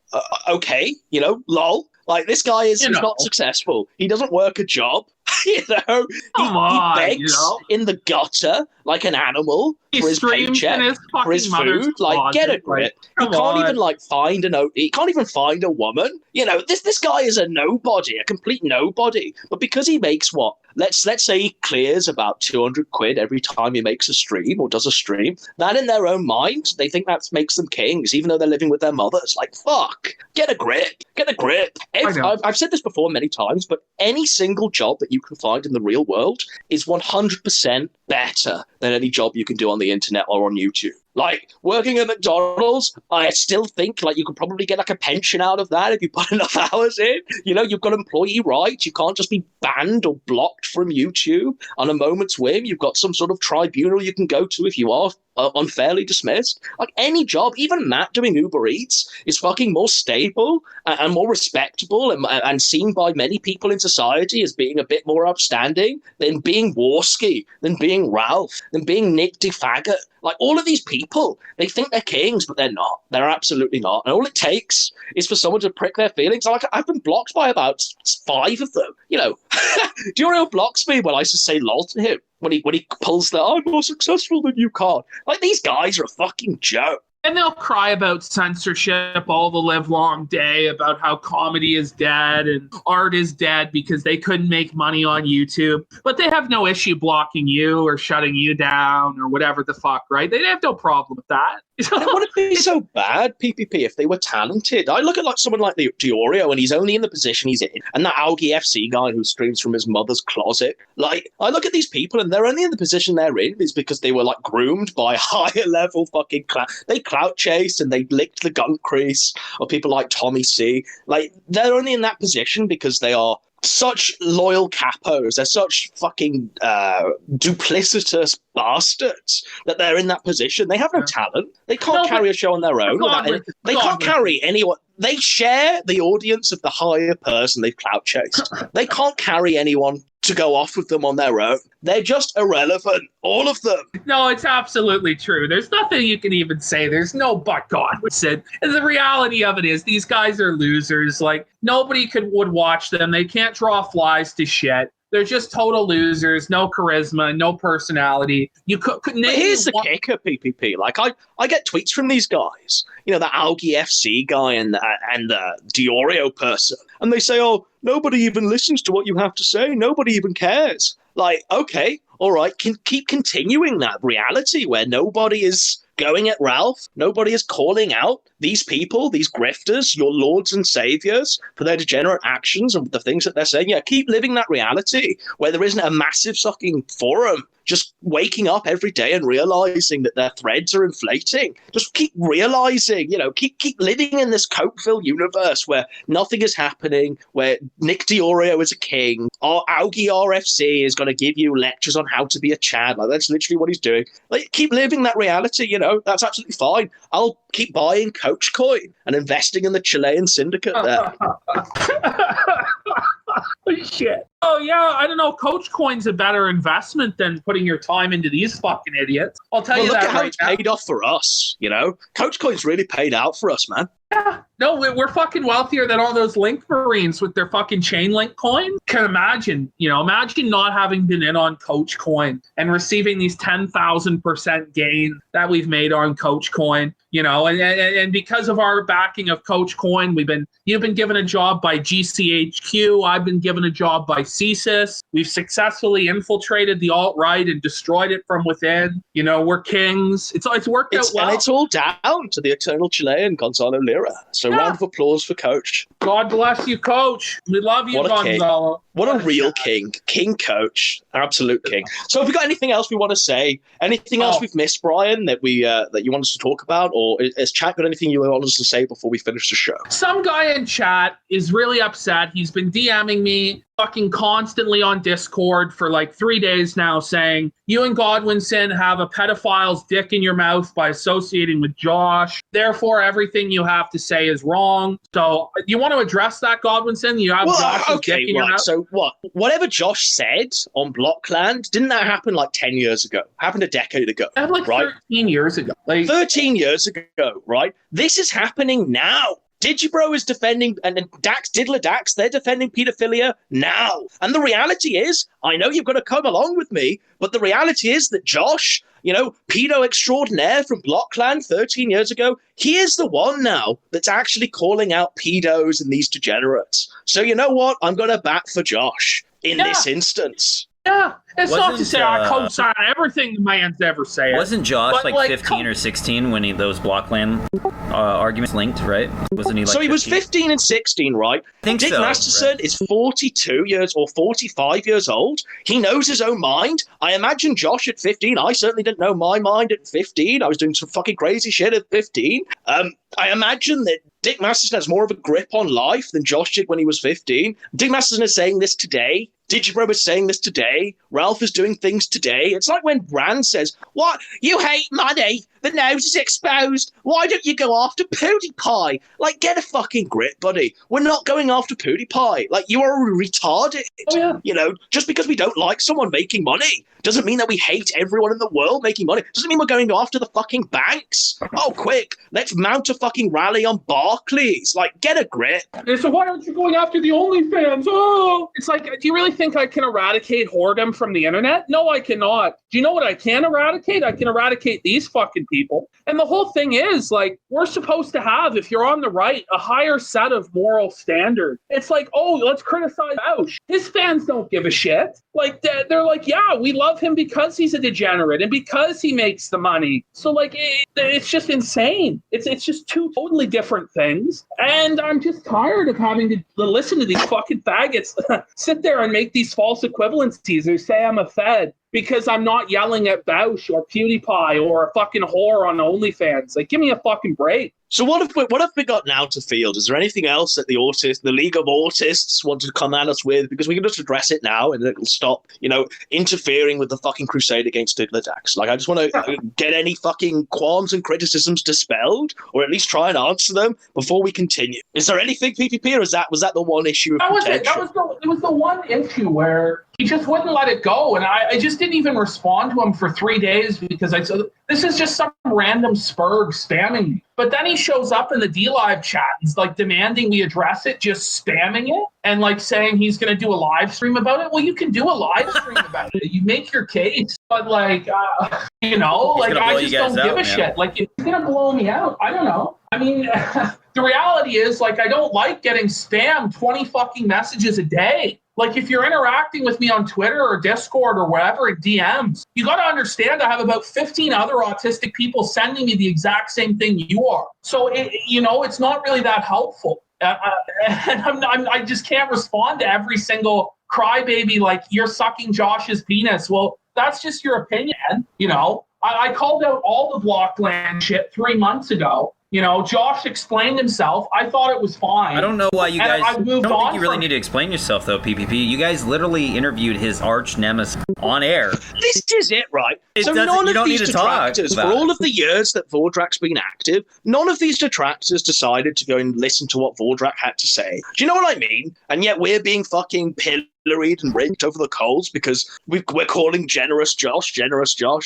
Okay, you know, lol. Like, this guy is not successful. He doesn't work a job. You know, he begs in the gutter like an animal for his paycheck, for his food. Like, get a grip. He can't even like find he can't even find a woman. You know, this guy is a nobody, a complete nobody. But because he makes what? Let's say he clears about 200 quid every time he makes a stream or does a stream. That in their own mind, they think that makes them kings, even though they're living with their mothers. Like, fuck, get a grip, get a grip. I've said this before many times, but any single job that you can find in the real world is 100% better than any job you can do on the internet or on YouTube. Like, working at McDonald's, I still think, like, you could probably get, like, a pension out of that if you put enough hours in. You know, you've got employee rights. You can't just be banned or blocked from YouTube on a moment's whim. You've got some sort of tribunal you can go to if you are unfairly dismissed. Like, any job, even Matt doing Uber Eats, is fucking more stable and more respectable and seen by many people in society as being a bit more upstanding than being Warski, than being Ralph, than being Nick DeFaggot. Like, all of these people, they think they're kings, but they're not. They're absolutely not. And all it takes is for someone to prick their feelings. Like, I've been blocked by about 5 of them. You know, Diorio blocks me when I used to say lol to him. When he pulls the, I'm more successful than you, card. Like, these guys are a fucking joke. And they'll cry about censorship all the live long day, about how comedy is dead and art is dead because they couldn't make money on YouTube. But they have no issue blocking you or shutting you down or whatever the fuck, right? They have no problem with that. It wouldn't be so bad, PPP, if they were talented. I look at like someone like Diorio, and he's only in the position he's in, and that Augie FC guy who streams from his mother's closet. Like, I look at these people, and they're only in the position they're in is because they were like groomed by higher level fucking they clout chased and they licked the gun crease, or people like Tommy C. Like, they're only in that position because they are such loyal capos. They're such fucking duplicitous bastards that they're in that position. They have no talent. They can't carry a show on their own. They can't carry anyone. They share the audience of the higher person they've clout chased. They can't carry anyone to go off with them on their own. They're just irrelevant, all of them. No, it's absolutely true. There's nothing you can even say. There's no but God said. And the reality of it is these guys are losers. Like, nobody would watch them. They can't draw flies to shit. They're just total losers, no charisma, no personality. You could here's the kicker, PPP. Like, I get tweets from these guys, you know, the Augie FC guy and the Diorio person, and they say, oh, nobody even listens to what you have to say. Nobody even cares. Like, okay, all right, keep continuing that reality where nobody is going at Ralph. Nobody is calling out these people, these grifters, your lords and saviors, for their degenerate actions and the things that they're saying. Yeah, keep living that reality where there isn't a massive fucking forum just waking up every day and realizing that their threads are inflating. Just keep realizing, you know, keep living in this Cokeville universe where nothing is happening, where Nick Diorio is a king, or Augie RFC is going to give you lectures on how to be a Chad. Like, that's literally what he's doing. Like, keep living that reality, you know, that's absolutely fine. I'll keep buying Coach Coin and investing in the Chilean syndicate there. Shit. Oh, yeah, I don't know. Coach Coin's a better investment than putting your time into these fucking idiots. I'll tell you that right now. Look at how it's paid off for us, you know? Coach Coin's really paid out for us, man. Yeah. No, we're fucking wealthier than all those Link Marines with their fucking chain link coin. Can imagine not having been in on Coach Coin and receiving these 10,000% gains that we've made on Coach Coin, you know, and because of our backing of Coach Coin, you've been given a job by GCHQ. I've been given a job by CSIS. We've successfully infiltrated the alt-right and destroyed it from within. You know, we're kings. It's worked out well. And it's all down to the eternal Chilean Gonzalo Lira. So round of applause for Coach. God bless you, Coach. We love you, Gonzalo. What a real king. King Coach. Absolute king. So have we got anything else we want to say? Anything else we've missed, Brian, that that you want us to talk about? Or has chat got anything you want us to say before we finish the show? Some guy in chat is really upset. He's been DMing me fucking constantly on Discord for like 3 days now saying, you and Godwinson have a pedophile's dick in your mouth by associating with Josh. Therefore, everything you have to say is wrong. So you want to address that, Godwinson? You have Josh's dick in your mouth? So what? Whatever Josh said on Blockland, didn't that happen like 10 years ago? Happened a decade ago. It happened like 13 years ago. 13 years ago, right? This is happening now. Digibro is defending, and Diddler Dax, they're defending pedophilia now. And the reality is, I know you've got to come along with me, but the reality is that Josh, you know, pedo extraordinaire from Blockland 13 years ago, he is the one now that's actually calling out pedos and these degenerates. So you know what? I'm going to bat for Josh in this instance. Yeah, it's not to Wasn't, say I co-sign everything the man's ever said. Wasn't Josh but, like 15 or 16 when those Blockland arguments linked, right? Wasn't he like So he 15? was 15 and 16, right? I think Dick so, Masterson right. is 42 years or 45 years old. He knows his own mind. I imagine Josh at 15. I certainly didn't know my mind at 15. I was doing some fucking crazy shit at 15. I imagine that Dick Masterson has more of a grip on life than Josh did when he was 15. Dick Masterson is saying this today. Digibro is saying this today. Ralph is doing things today. It's like when Brand says, "What? You hate money? The nose is exposed. Why don't you go after PewDiePie?" Like, get a fucking grip, buddy. We're not going after PewDiePie. Like, you are retarded. Oh, yeah. You know, just because we don't like someone making money doesn't mean that we hate everyone in the world making money. Doesn't mean we're going after the fucking banks. Oh, quick, let's mount a fucking rally on Barclays. Like, get a grip. And so why aren't you going after the OnlyFans? Oh, it's like, do you really think I can eradicate whoredom from the internet? No, I cannot. Do you know what I can eradicate? I can eradicate these fucking people. And the whole thing is, like, we're supposed to have, if you're on the right, a higher set of moral standards. It's like, oh, let's criticize Ouch. His fans don't give a shit. Like, they're like, yeah, we love him because he's a degenerate and because he makes the money. So, like, it's just insane. It's just two totally different things. And I'm just tired of having to listen to these fucking faggots sit there and make these false equivalencies or say I'm a Fed because I'm not yelling at Bausch or PewDiePie or a fucking whore on OnlyFans. Like, give me a fucking break. So what have we got now to field? Is there anything else that the League of Autists want to come at us with? Because we can just address it now and it'll stop, interfering with the fucking crusade against Diddler Dax. Like, I just want to get any fucking qualms and criticisms dispelled, or at least try and answer them before we continue. Is there anything, PPP, or was that the one issue of contention? It was the one issue where he just wouldn't let it go. And I just didn't even respond to him for 3 days because I said, this is just some random spurg spamming me. But then he shows up in the DLive chat and he's like demanding we address it, just spamming it and like saying he's going to do a live stream about it. Well, you can do a live stream about it. You make your case. But like, I just don't give a shit. Like, he's going to blow me out. I don't know. I mean, the reality is, like, I don't like getting spammed 20 fucking messages a day. Like, if you're interacting with me on Twitter or Discord or wherever in DMs, you got to understand I have about 15 other autistic people sending me the exact same thing you are. So, it's not really that helpful. And I just can't respond to every single crybaby like, you're sucking Josh's penis. Well, that's just your opinion. I called out all the Blockland shit 3 months ago. Josh explained himself. I thought it was fine. I don't know why you guys. I don't think you really need to it. explain yourself, though, PPP. You guys literally interviewed his arch nemesis on air. This is it, right? So none of these detractors, for all of the years that Vordrak's been active, none of these detractors decided to go and listen to what Vordrak had to say. Do you know what I mean? And yet we're being fucking pilloried and raked over the coals because we're calling generous Josh.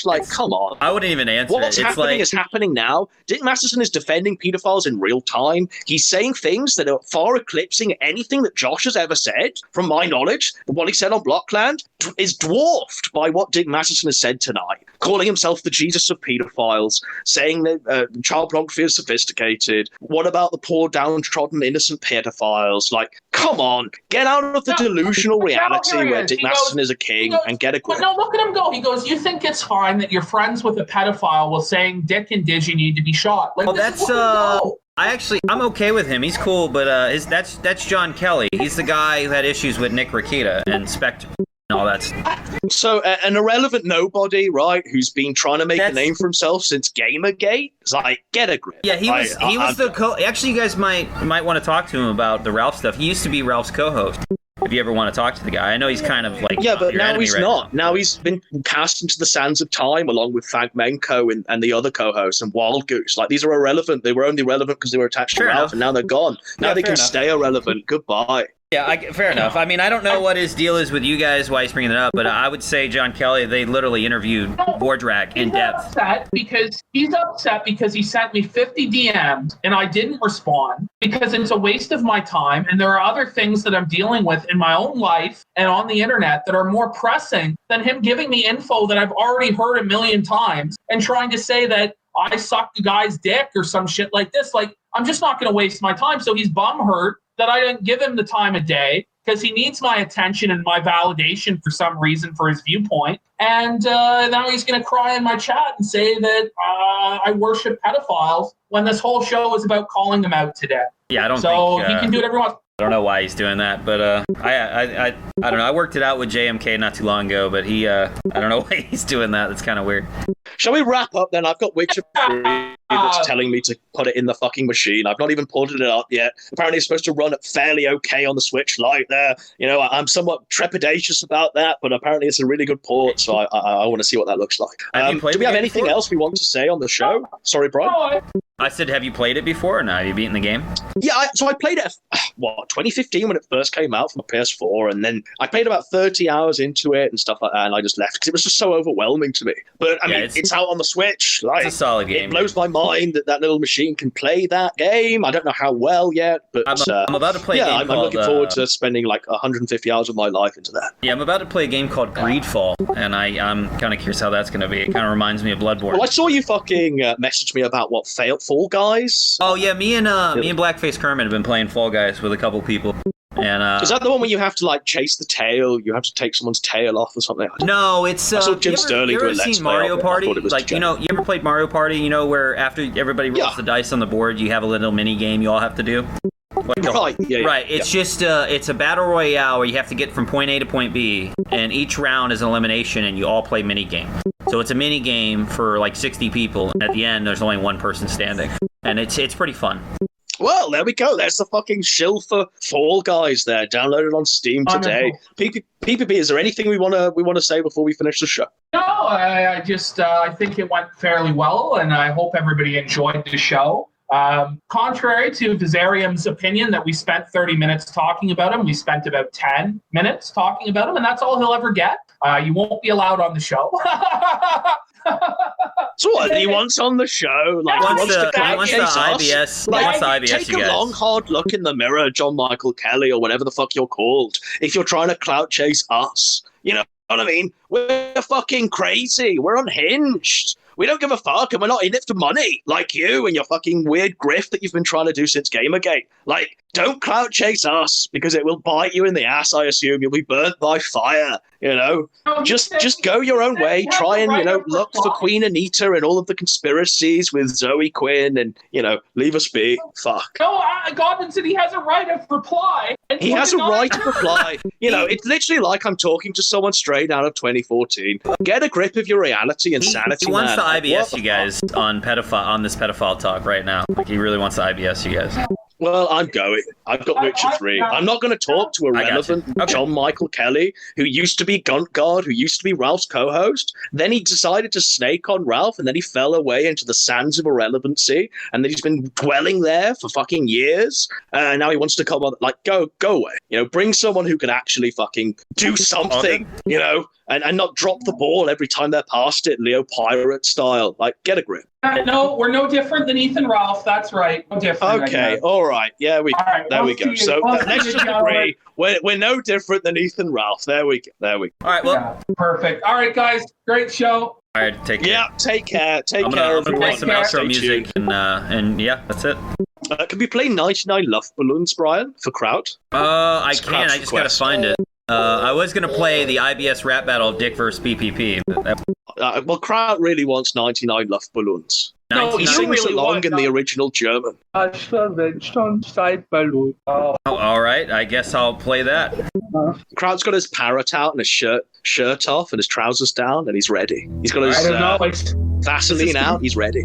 Like, come on. I wouldn't even answer What's happening is happening now. Dick Masterson is defending pedophiles in real time. He's saying things that are far eclipsing anything that Josh has ever said. From my knowledge, what he said on Blockland is dwarfed by what Dick Masterson has said tonight. Calling himself the Jesus of pedophiles, saying that child pornography is sophisticated. What about the poor, downtrodden, innocent pedophiles? Like, come on, get out of the delusional reality where Dick Masterson is a king and get a grip. No, look at him go. He goes, you think it's fine that you're friends with a pedophile while saying Dick and Digi need to be shot? Like, well, I'm okay with him. He's cool, but that's John Kelly. He's the guy who had issues with Nick Rakita and Spectre and all that stuff. So an irrelevant nobody, right, who's been trying to make a name for himself since Gamergate, is like, get a grip. Yeah, he was the actually, you guys might want to talk to him about the Ralph stuff. He used to be Ralph's co-host. If you ever want to talk to the guy, I know he's kind of like but now he's not. Now he's been cast into the sands of time along with Fagmenko and the other co-hosts and Wild Goose. Like, these are irrelevant. They were only relevant because they were attached to Ralph, and now they're gone. Now they can stay irrelevant. Goodbye. Yeah, fair enough. I mean, I don't know what his deal is with you guys, why he's bringing it up, but I would say John Kelly, they literally interviewed Vordrak in depth. He's upset because he sent me 50 DMs and I didn't respond because it's a waste of my time, and there are other things that I'm dealing with in my own life and on the internet that are more pressing than him giving me info that I've already heard a million times and trying to say that I sucked the guy's dick or some shit like this. Like, I'm just not going to waste my time. So he's bum hurt that I didn't give him the time of day. because he needs my attention and my validation for some reason for his viewpoint. And now he's going to cry in my chat and say that I worship pedophiles when this whole show is about calling them out today. Yeah, I don't so think... he can do whatever he wants. I don't know why he's doing that, but I don't know. I worked it out with JMK not too long ago, but I don't know why he's doing that. That's kind of weird. Shall we wrap up then? I've got Witcher 3 that's telling me to put it in the fucking machine. I've not even ported it up yet. Apparently it's supposed to run fairly okay on the Switch Lite there. You know, I'm somewhat trepidatious about that, but apparently it's a really good port, so I want to see what that looks like. Do we have anything else we want to say on the show? Sorry, Brian. I said, have you played it before or not? Have you beaten the game? Yeah, so I played it, 2015 when it first came out from the PS4, and then I played about 30 hours into it and stuff like that, and I just left because it was just so overwhelming to me. But, I mean, it's out on the Switch. Like, it's a solid game. It blows my mind that little machine can play that game. I don't know how well yet, but... I'm about to play a game I'm looking forward to spending like 150 hours of my life into that. Yeah, I'm about to play a game called Greedfall, and I'm kind of curious how that's going to be. It kind of reminds me of Bloodborne. Well, I saw you fucking message me about Fall Guys. Oh yeah, me and Blackface Kermit have been playing Fall Guys with a couple people. And is that the one where you have to like chase the tail? You have to take someone's tail off or something? No, it's. I saw Jim Sterling do a Let's Play. Mario Party? Like you ever played Mario Party? You know where after everybody rolls the dice on the board, you have a little mini game you all have to do. Right. It's just it's a battle royale where you have to get from point A to point B, and each round is an elimination, and you all play mini game. So it's a mini game for like 60 people, and at the end, there's only one person standing, and it's pretty fun. Well, there we go. There's the fucking shill for Fall Guys there, downloaded on Steam today. PPP, is there anything we want to say before we finish the show? No, I just I think it went fairly well, and I hope everybody enjoyed the show. Contrary to Vizarium's opinion that we spent 30 minutes talking about him, we spent about 10 minutes talking about him, and that's all he'll ever get. You won't be allowed on the show. So what he wants on the show? Like he wants the IBS. Like, he wants the IBS. Take a long, hard look in the mirror, John Michael Kelly, or whatever the fuck you're called. If you're trying to clout chase us, you know what I mean? We're fucking crazy. We're unhinged. We don't give a fuck, and we're not in it for money, like you and your fucking weird grift that you've been trying to do since Gamergate. Like, don't clout chase us, because it will bite you in the ass, I assume. You'll be burnt by fire, you know? Just go your own way. Try and, look for Queen Anita and all of the conspiracies with Zoe Quinn and, leave us be. Fuck. No, Godwin said he has a right of reply. He has a right of reply. It's literally like I'm talking to someone straight out of 2014. Get a grip of your reality and sanity, He wants man. to IBS you guys on this pedophile talk right now. Like, he really wants to IBS you guys. Well, I'm going. I've got Witcher 3. I'm not going to talk to a relevant John Michael Kelly, who used to be Gunt Guard, who used to be Ralph's co-host. Then he decided to snake on Ralph, and then he fell away into the sands of irrelevancy, and then he's been dwelling there for fucking years. And now he wants to come on, like, go away. Bring someone who can actually fucking do something, and not drop the ball every time they're past it, Leo Pirate style. Like, get a grip. No, we're no different than Ethan Ralph. That's right. No different. Okay, all right. Yeah, we go. So let's just agree. We're no different than Ethan Ralph. There we go. All right, well. Yeah, perfect. All right, guys. Great show. All right, take care. Yeah, take care. I'm gonna play some outro music, and yeah, that's it. Can we play 99 Love Balloons, Brian, for Kraut? I can. I just gotta find it. I was gonna play the IBS rap battle of Dick vs. PPP. Well, Kraut really wants 99 Love Balloons. No, he sings along in the original German. All right, I guess I'll play that. Kraut's got his parrot out and his shirt off and his trousers down, and he's ready. He's got his Vaseline out. He's ready.